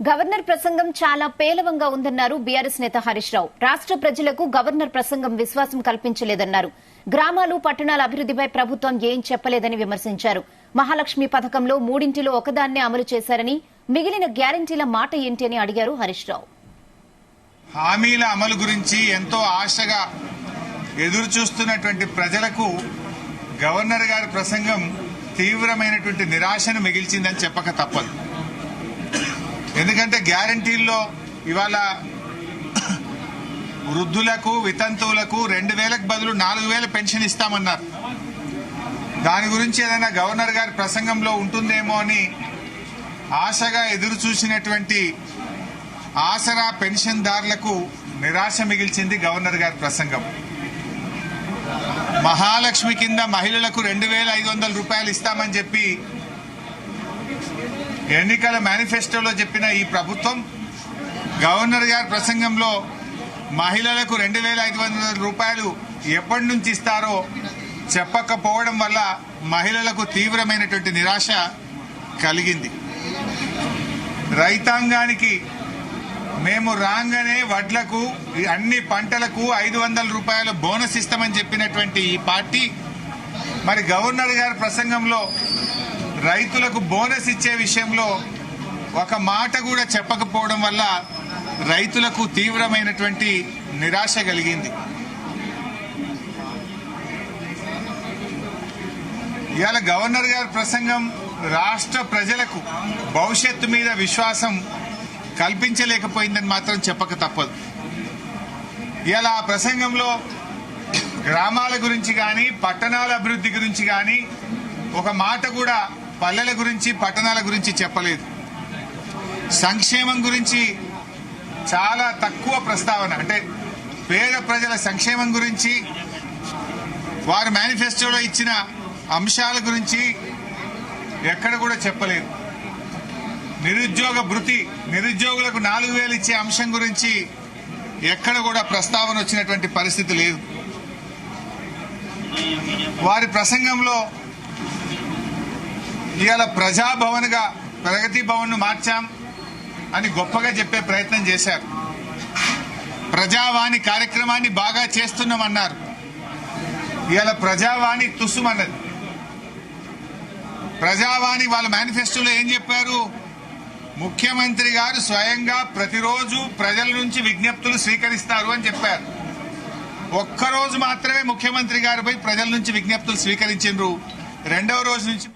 Governor ప్రసంగం చాలా పేలవంగా ఉందన్నారు బీఆర్ఎస్ నేత హరీష్ రావు. రాష్ట్ర ప్రజలకు గవర్నర్ ప్రసంగం విశ్వాసం కల్పించలేదన్నారు. గ్రామాలు పట్టణాల అభివృద్దిపై ప్రభుత్వం ఏం చెప్పలేదని విమర్శించారు. మహాలక్ష్మి పథకంలో మూడింటిలో ఒకదాన్నే అమలు చేశారని, మిగిలిన గ్యారంటీల మాట ఏంటి అని అడిగారు హరీష్ రావు. హామీల అమలు గురించి ఎంతో ఆశగా ఎదురు చూస్తున్నటువంటి ప్రజలకు గవర్నర్ గారి ప్రసంగం తీవ్రమైనటువంటి నిరాశను మిగిల్చిందని చెప్పక తప్పదు. ఎందుకంటే గ్యారంటీల్లో ఇవాళ వృద్ధులకు వితంతువులకు 2000కు బదులు 4000 పెన్షన్ ఇస్తామన్నారు. దాని గురించి ఏదైనా గవర్నర్ గారి ప్రసంగంలో ఉంటుందేమో అని ఆశగా ఎదురు చూసినటువంటి ఆసరా పెన్షన్దారులకు నిరాశ మిగిల్చింది గవర్నర్ గారి ప్రసంగం. మహాలక్ష్మి కింద మహిళలకు 2500 రూపాయలు ఇస్తామని చెప్పి ఎన్నికల మేనిఫెస్టోలో చెప్పిన ఈ ప్రభుత్వం గవర్నర్ గారి ప్రసంగంలో మహిళలకు 2500 రూపాయలు ఎప్పటి నుంచి ఇస్తారో చెప్పకపోవడం వల్ల మహిళలకు తీవ్రమైనటువంటి నిరాశ కలిగింది. రైతాంగానికి మేము రాగానే వడ్లకు అన్ని పంటలకు 500 రూపాయల బోనస్ ఇస్తామని చెప్పినటువంటి ఈ పార్టీ మరి గవర్నర్ గారి ప్రసంగంలో రైతులకు బోనస్ ఇచ్చే విషయంలో ఒక మాట కూడా చెప్పకపోవడం వల్ల రైతులకు తీవ్రమైనటువంటి నిరాశ కలిగింది. ఇవాళ గవర్నర్ గారి ప్రసంగం రాష్ట్ర ప్రజలకు భవిష్యత్తు మీద విశ్వాసం కల్పించలేకపోయిందని మాత్రం చెప్పక తప్పదు. ఇవాళ ఆ ప్రసంగంలో గ్రామాల గురించి కానీ పట్టణాల అభివృద్ధి గురించి కానీ ఒక మాట కూడా పల్లెల గురించి పట్టణాల గురించి చెప్పలేదు. సంక్షేమం గురించి చాలా తక్కువ ప్రస్తావన, అంటే పేద ప్రజల సంక్షేమం గురించి వారు మేనిఫెస్టోలో ఇచ్చిన అంశాల గురించి ఎక్కడ కూడా చెప్పలేదు. నిరుద్యోగ భృతి, నిరుద్యోగులకు 4000 ఇచ్చే అంశం గురించి ఎక్కడ కూడా ప్రస్తావన వచ్చినటువంటి పరిస్థితి లేదు. వారి ప్రసంగంలో ఇవాళ ప్రజాభవన్గా ప్రగతి భవన్ను మార్చాం అని గొప్పగా చెప్పే ప్రయత్నం చేశారు. ప్రజావాణి కార్యక్రమాన్ని బాగా చేస్తున్నామన్నారు. ఇవాళ ప్రజావాణి తుస్సుమన్నది. ప్రజావాణి వాళ్ళ మేనిఫెస్టోలో ఏం చెప్పారు? ముఖ్యమంత్రి గారు స్వయంగా ప్రతిరోజు ప్రజల నుంచి విజ్ఞప్తులు స్వీకరిస్తారు అని చెప్పారు. ఒక్కరోజు మాత్రమే ముఖ్యమంత్రి గారు పోయి ప్రజల నుంచి విజ్ఞప్తులు స్వీకరించారు. రెండవ రోజు నుంచి